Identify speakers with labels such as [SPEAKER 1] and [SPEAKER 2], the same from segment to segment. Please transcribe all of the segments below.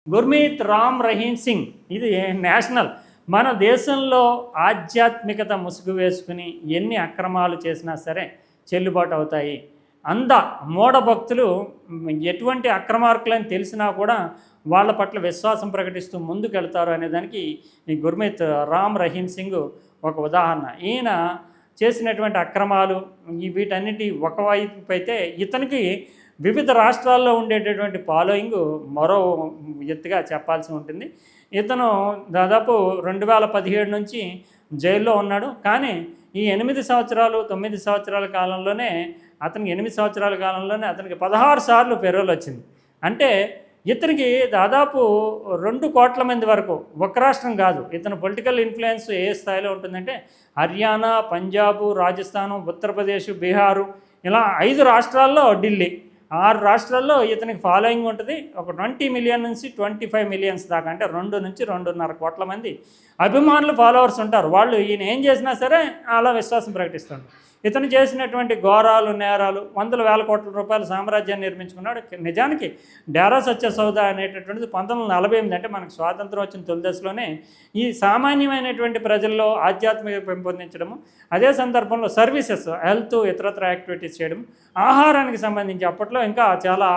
[SPEAKER 1] గుర్మీత్ రామ్ రహీమ్ సింగ్ ఇది నేషనల్. మన దేశంలో ఆధ్యాత్మికత ముసుగు వేసుకుని ఎన్ని అక్రమాలు చేసినా సరే చెల్లుబాటు అవుతాయి. మూఢ భక్తులు ఎటువంటి అక్రమార్కులని తెలిసినా కూడా వాళ్ళ పట్ల విశ్వాసం ప్రకటిస్తూ ముందుకెళ్తారు అనేదానికి ఈ గుర్మీత్ రామ్ రహీమ్ సింగ్ ఒక ఉదాహరణ. ఈయన చేసినటువంటి అక్రమాలు వీటన్నిటి ఒకవైపు అయితే ఇతనికి వివిధ రాష్ట్రాల్లో ఉండేటటువంటి ఫాలోయింగ్ మరో ఎత్తుగా చెప్పాల్సి ఉంటుంది. ఇతను దాదాపు 2017 నుంచి జైల్లో ఉన్నాడు. కానీ ఈ 8 సంవత్సరాలు 9 సంవత్సరాల కాలంలోనే అతనికి 8 సంవత్సరాల కాలంలోనే అతనికి 16 సార్లు పెరోల్ వచ్చింది. అంటే ఇతనికి దాదాపు 2 కోట్ల మంది వరకు, ఒక రాష్ట్రం కాదు, ఇతను పొలిటికల్ ఇన్ఫ్లుయెన్స్ ఏ స్థాయిలో ఉంటుందంటే హర్యానా, పంజాబు, రాజస్థాను, ఉత్తరప్రదేశ్, బీహారు, ఇలా 5 రాష్ట్రాల్లో, ఢిల్లీ 6 రాష్ట్రాల్లో ఇతనికి ఫాలోయింగ్ ఉంటుంది. ఒక 20 మిలియన్ నుంచి 25 మిలియన్స్ దాకా, అంటే 2 నుంచి 2.5 కోట్ల మంది అభిమానులు, ఫాలోవర్స్ ఉంటారు. వాళ్ళు ఈయన ఏం చేసినా సరే అలా విశ్వాసం ప్రకటిస్తారు. ఇతను చేసినటువంటి ఘోరాలు, నేరాలు, వందల వేల కోట్ల రూపాయల సామ్రాజ్యాన్ని నిర్మించుకున్నాడు. నిజానికి డేరా సచ్చా సౌదా అనేటటువంటిది 1948, అంటే మనకు స్వాతంత్రం వచ్చిన తొలి దశలోనే ఈ సామాన్యమైనటువంటి ప్రజల్లో ఆధ్యాత్మిక పెంపొందించడము, అదే సందర్భంలో సర్వీసెస్, హెల్త్, ఇతరత్ర యాక్టివిటీస్ చేయడం, ఆహారానికి సంబంధించి అప్పట్లో ఇంకా చాలా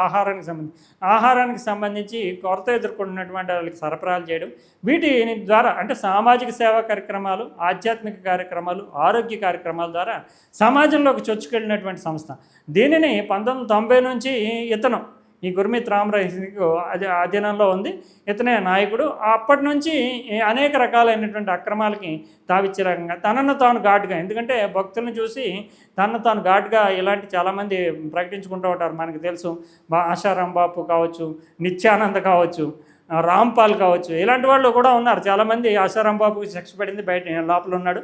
[SPEAKER 1] ఆహారానికి సంబంధించి కొరత ఎదుర్కొంటున్నటువంటి వాళ్ళకి సరఫరాలు చేయడం, వీటి ద్వారా అంటే సామాజిక సేవా కార్యక్రమాలు, ఆధ్యాత్మిక కార్యక్రమాలు, ఆరోగ్య కార్యక్రమాల ద్వారా సమాజంలోకి చొచ్చుకెళ్ళినటువంటి సంస్థ. దీనిని 1990 నుంచి ఇతను ఈ గుర్మీత్ రామ్ రహీమ్ సింగ్ అధీనంలో ఉంది. ఇతనే నాయకుడు. అప్పటి నుంచి అనేక రకాలైనటువంటి అక్రమాలకి తావిచ్చే రకంగా తనను తాను ఘాటుగా, ఎందుకంటే భక్తులను చూసి తనను తాను ఘాటుగా ఇలాంటి చాలామంది ప్రకటించుకుంటూ ఉంటారు. మనకు తెలుసు, ఆశారాం బాపు కావచ్చు, నిత్యానంద కావచ్చు, రాంపాల్ కావచ్చు, ఇలాంటి వాళ్ళు కూడా ఉన్నారు చాలామంది. ఆశారాం బాబుకి శిక్ష పడింది, బయట లోపల ఉన్నాడు.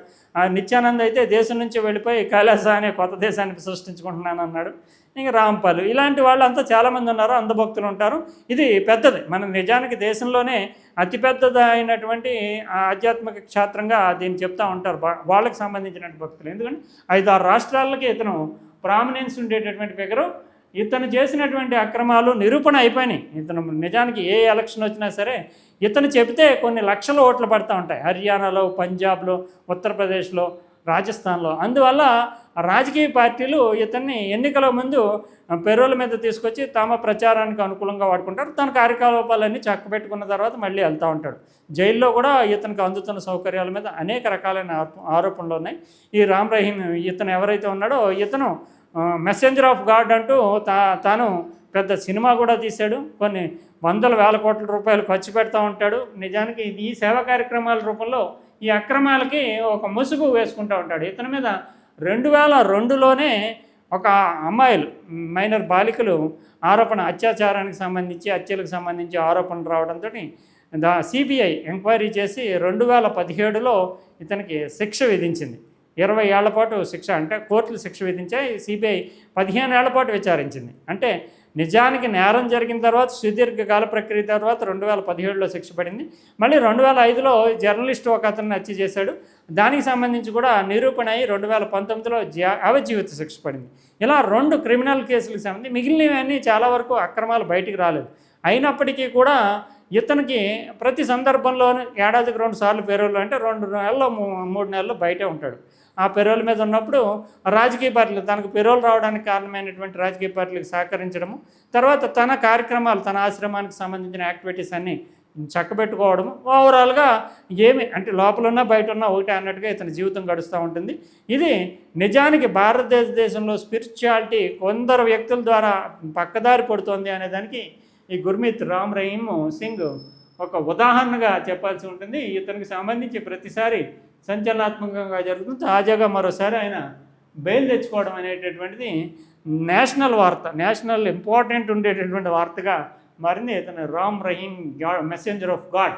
[SPEAKER 1] నిత్యానంద్ అయితే దేశం నుంచి వెళ్ళిపోయి కైలాస అనే కొత్త దేశాన్ని సృష్టించుకుంటున్నాను అన్నాడు. ఇంకా రాంపాల్, ఇలాంటి వాళ్ళు అంతా చాలామంది ఉన్నారు, అంధభక్తులు ఉంటారు. ఇది పెద్దది, మన నిజానికి దేశంలోనే అతిపెద్దదైనటువంటి ఆధ్యాత్మిక క్షేత్రంగా దీన్ని చెప్తూ ఉంటారు వాళ్ళకి సంబంధించిన భక్తులు. ఎందుకంటే 5-6 రాష్ట్రాలకి ఇతను ప్రామినెన్స్ ఉండేటటువంటి ఫిగరు. ఇతను చేసినటువంటి అక్రమాలు నిరూపణ అయిపోయినాయి. ఇతను నిజానికి ఏ ఎలక్షన్ వచ్చినా సరే ఇతను చెబితే కొన్ని లక్షల ఓట్లు పడుతూ ఉంటాయి, హర్యానాలో, పంజాబ్లో, ఉత్తరప్రదేశ్లో, రాజస్థాన్లో. అందువల్ల రాజకీయ పార్టీలు ఇతన్ని ఎన్నికల ముందు పెరోల్ మీద తీసుకొచ్చి తమ ప్రచారానికి అనుకూలంగా వాడుకుంటారు. తన కార్యకలాపాలన్నీ చక్కబెట్టుకున్న తర్వాత మళ్ళీ వెళ్తూ ఉంటాడు. జైల్లో కూడా ఇతనికి అందుతున్న సౌకర్యాల మీద అనేక రకాలైన ఆరోపణలు ఉన్నాయి. ఈ రామ్ రహీమ్ ఇతను ఎవరైతే ఉన్నాడో ఇతను మెసెంజర్ ఆఫ్ గాడ్ అంటూ తాను పెద్ద సినిమా కూడా తీశాడు. కొన్ని వందల వేల కోట్ల రూపాయలు ఖర్చు పెడతా ఉంటాడు. నిజానికి ఈ సేవా కార్యక్రమాల రూపంలో ఈ అక్రమాలకి ఒక ముసుగు వేసుకుంటూ ఉంటాడు. ఇతని మీద 2002లోనే ఒక అమ్మాయిలు, మైనర్ బాలికలు అత్యాచారానికి సంబంధించి, హత్యలకు సంబంధించి ఆరోపణలు రావడంతో సిబిఐ ఎంక్వైరీ చేసి 2017లో ఇతనికి శిక్ష విధించింది. 20 ఏళ్ల పాటు శిక్ష, అంటే కోర్టులు శిక్ష విధించాయి. సిబిఐ 15 ఏళ్ల పాటు విచారించింది. అంటే నిజానికి నేరం జరిగిన తర్వాత సుదీర్ఘకాల ప్రక్రియ తర్వాత 2017లో శిక్ష పడింది. మళ్ళీ 2005లో జర్నలిస్ట్ ఒక అతన్ని హత్య చేశాడు. దానికి సంబంధించి కూడా నిరూపణ అయ్యి 2019లో యావజ్జీవిత శిక్ష పడింది. ఇలా 2 క్రిమినల్ కేసులకు సంబంధించి మిగిలినవన్నీ చాలా వరకు అక్రమాలు బయటికి రాలేదు. అయినప్పటికీ కూడా ఇతనికి ప్రతి సందర్భంలోనూ ఏడాదికి 2 సార్లు పెరోల్, అంటే 2 నెలలు 3 నెలలు బయటే ఉంటాడు. ఆ పెరోల్ మీద ఉన్నప్పుడు రాజకీయ పార్టీలు, తనకు పెరోల్ రావడానికి కారణమైనటువంటి రాజకీయ పార్టీలకు సహకరించడము, తర్వాత తన కార్యక్రమాలు, తన ఆశ్రమానికి సంబంధించిన యాక్టివిటీస్ అన్నీ చక్కబెట్టుకోవడము, ఓవరాల్గా ఏమి అంటే లోపల ఉన్నా బయట ఉన్నా ఒకటే అన్నట్టుగా ఇతని జీవితం గడుస్తూ ఉంటుంది. ఇది నిజానికి భారతదేశంలో స్పిరిచువాలిటీ కొందరు వ్యక్తుల ద్వారా పక్కదారి పడుతోంది అనేదానికి ఈ గుర్మీత్ రామ్ రహీమ్ సింగ్ ఒక ఉదాహరణగా చెప్పాల్సి ఉంటుంది. ఇతనికి సంబంధించి ప్రతిసారి సంచలనాత్మకంగా జరుగుతుంది. తాజాగా మరోసారి ఆయన బెయిల్ తెచ్చుకోవడం అనేటటువంటిది నేషనల్ వార్త, నేషనల్ ఇంపార్టెంట్ ఉండేటటువంటి వార్తగా మారింది. ఇతను Ram Rahim messenger of God.